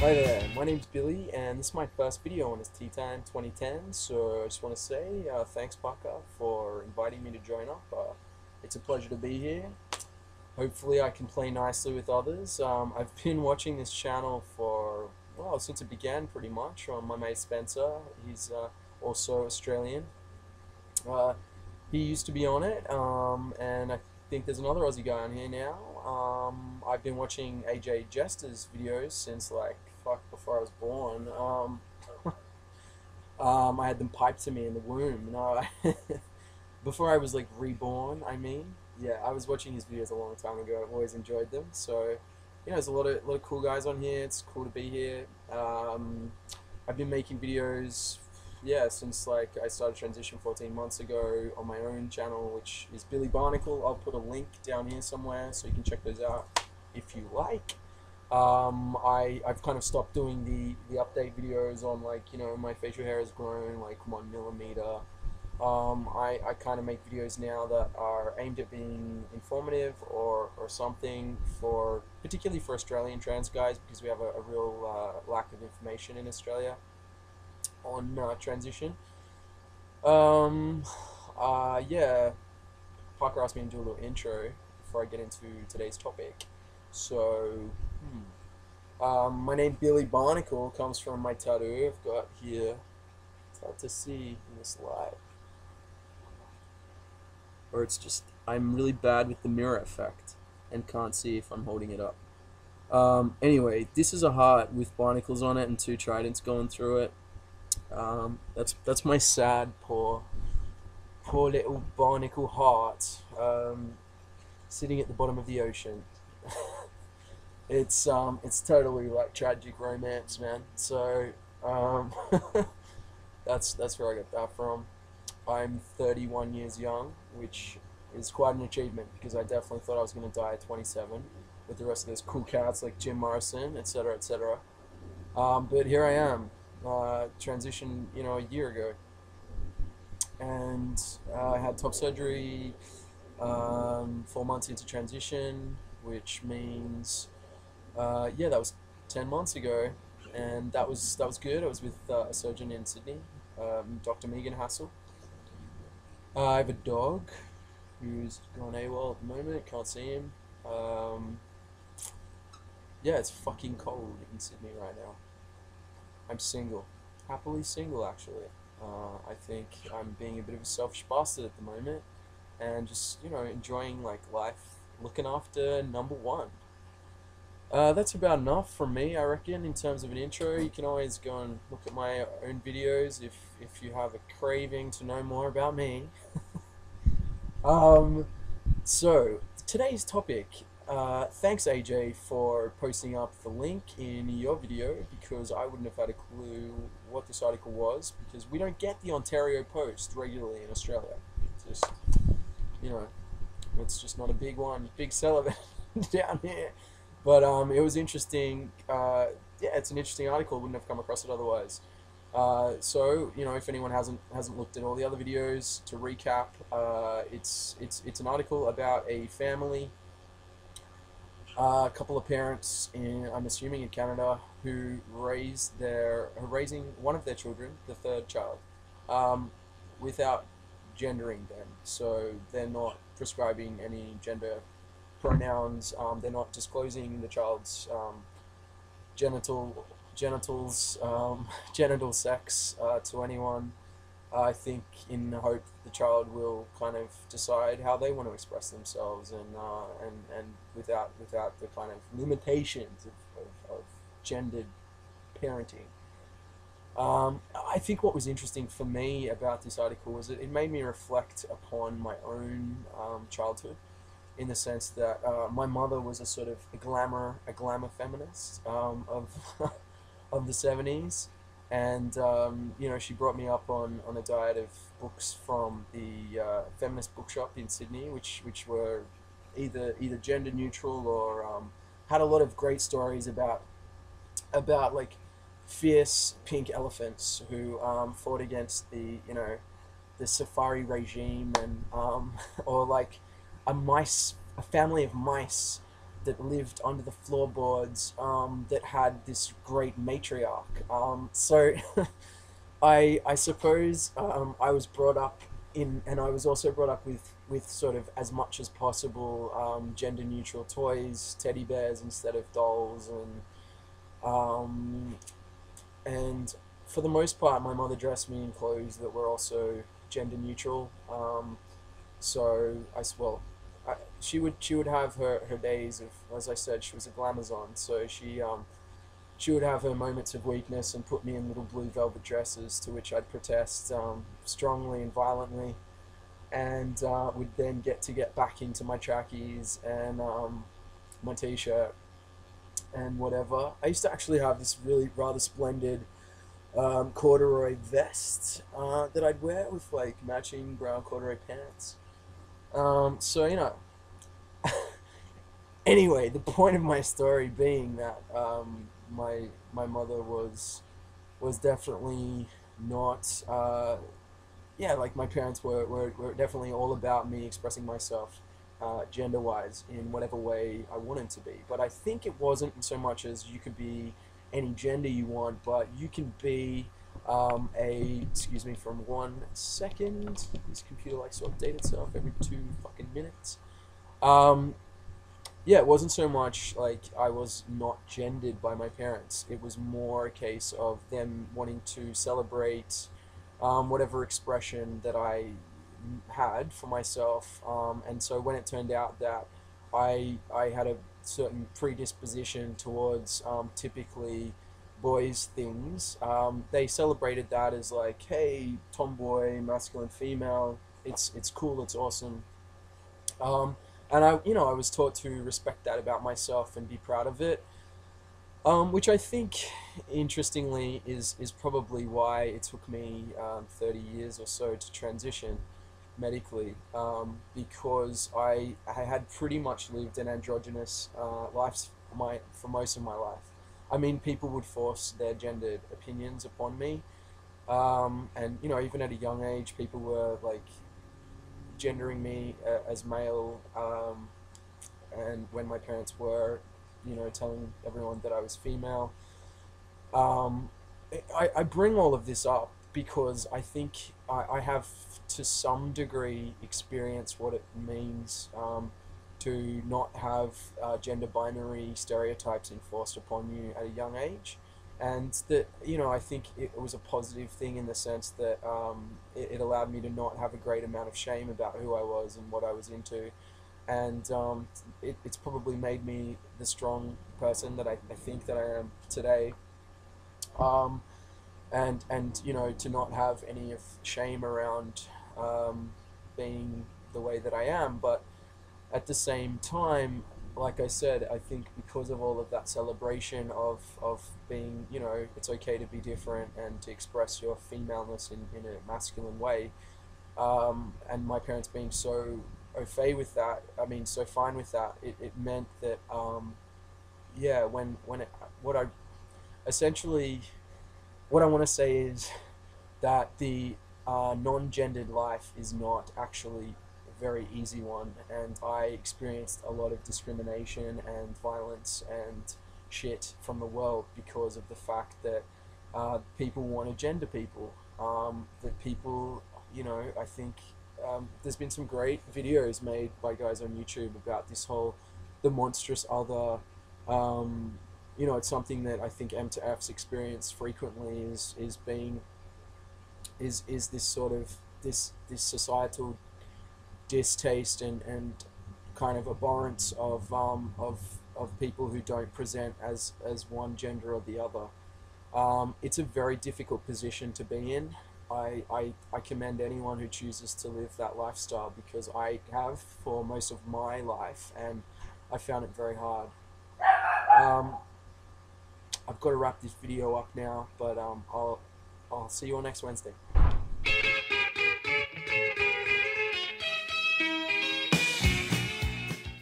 Hi there, my name's Billy, and this is my first video on his Tea Time 2010. So I just want to say thanks, Parker, for inviting me to join up. It's a pleasure to be here. Hopefully, I can play nicely with others. I've been watching this channel for, well, since it began pretty much. My mate Spencer, he's also Australian. Uh, he used to be on it, and I think there's another Aussie guy on here now. I've been watching AJ Jester's videos since like fuck before I was born. I had them piped to me in the womb. No, before I was like reborn. I mean, yeah, I was watching his videos a long time ago. I've always enjoyed them. So, there's a lot of cool guys on here. It's cool to be here. I've been making videos, yeah, since like I started Transition 14 months ago on my own channel, which is Billy Barnacle. I'll put a link down here somewhere so you can check those out if you like. I've kind of stopped doing the update videos on like, my facial hair has grown like 1 millimeter. I kind of make videos now that are aimed at being informative or something, for particularly for Australian trans guys, because we have a real lack of information in Australia on transition. Um, yeah, Parker asked me to do a little intro before I get into today's topic. So, my name Billy Barnacle comes from my tattoo I've got here. It's hard to see in this light, or it's just I'm really bad with the mirror effect and can't see if I'm holding it up. Anyway, this is a heart with barnacles on it and two tridents going through it. That's my sad, poor little barnacle heart, sitting at the bottom of the ocean. It's totally like tragic romance, man. So, um, that's where I got that from. I'm 31 years young, which is quite an achievement because I definitely thought I was going to die at 27 with the rest of those cool cats like Jim Morrison, etc., etc. But here I am, transitioned, a year ago, and I had top surgery 4 months into transition, which means, yeah, that was 10 months ago, and that was good. I was with a surgeon in Sydney, Dr. Megan Hassel. I have a dog who's gone AWOL at the moment. Can't see him. Um, yeah, it's fucking cold in Sydney right now. I'm single, happily single actually. I think I'm being a bit of a selfish bastard at the moment, and just enjoying like life, looking after number one. That's about enough from me, I reckon, in terms of an intro. You can always go and look at my own videos if you have a craving to know more about me. Um, so, today's topic, thanks AJ for posting up the link in your video, because I wouldn't have had a clue what this article was, because we don't get the Ontario Post regularly in Australia. It's just, you know, it's just not a big one, big seller down here. But it was interesting. Yeah, it's an interesting article. Wouldn't have come across it otherwise. So if anyone hasn't looked at all the other videos, to recap, it's an article about a family, a couple of parents in, I'm assuming, in Canada, who are raising one of their children, the third child, um, without gendering them. So they're not prescribing any gender pronouns. They're not disclosing the child's genital genitals genital sex to anyone. I think in the hope that the child will kind of decide how they want to express themselves, and without the kind of limitations of gendered parenting. I think what was interesting for me about this article was that it made me reflect upon my own childhood, in the sense that my mother was a sort of a glamour feminist of of the 70s, and she brought me up on a diet of books from the feminist bookshop in Sydney, which were either gender neutral or had a lot of great stories about like fierce pink elephants who fought against the safari regime, and or like a family of mice that lived under the floorboards, that had this great matriarch. So I suppose I was brought up in, and I was also brought up with sort of as much as possible gender neutral toys, teddy bears instead of dolls, um, and for the most part, my mother dressed me in clothes that were also gender neutral. So well, she would have her days of, as I said, she was a glamazon, so she would have her moments of weakness and put me in little blue velvet dresses, to which I'd protest strongly and violently, and would then get back into my trackies and my t-shirt and whatever. I used to actually have this really rather splendid corduroy vest that I'd wear with like matching brown corduroy pants. So anyway, the point of my story being that my mother was definitely not yeah, like my parents were definitely all about me expressing myself gender wise in whatever way I wanted to be. But I think it wasn't so much as you could be any gender you want, but you can be excuse me from 1 second. This computer likes to update itself every 2 fucking minutes. Um, yeah, it wasn't so much like I was not gendered by my parents. It was more a case of them wanting to celebrate whatever expression that I had for myself. And so when it turned out that I had a certain predisposition towards typically boys things, they celebrated that as like, hey, tomboy, masculine, female. It's cool. It's awesome. Um, and I was taught to respect that about myself and be proud of it. Which I think, interestingly, is probably why it took me 30 years or so to transition medically, because I had pretty much lived an androgynous life for most of my life. I mean, people would force their gendered opinions upon me, and even at a young age, people were like gendering me as male, and when my parents were, telling everyone that I was female. Um, I bring all of this up because I think I have, to some degree, experienced what it means to not have gender binary stereotypes enforced upon you at a young age. And that, I think it was a positive thing in the sense that it allowed me to not have a great amount of shame about who I was and what I was into. And it's probably made me the strong person that I think that I am today. Um, and to not have any of shame around being the way that I am. But at the same time, like I said, I think because of all of that celebration of being, it's okay to be different and to express your femaleness in a masculine way, and my parents being so au fait with that, I mean, so fine with that, it meant that, yeah, when it, what I essentially, what I want to say is that the non-gendered life is not actually a very easy one, and I experienced a lot of discrimination and violence and shit from the world because of the fact that people want to gender people. That people, I think there's been some great videos made by guys on YouTube about this whole the monstrous other. Um, it's something that I think M to F's experience frequently is being is this sort of this societal distaste and kind of abhorrence of people who don't present as one gender or the other. It's a very difficult position to be in. I commend anyone who chooses to live that lifestyle because I have for most of my life, and I found it very hard. Um, I've got to wrap this video up now, but I'll see you all next Wednesday.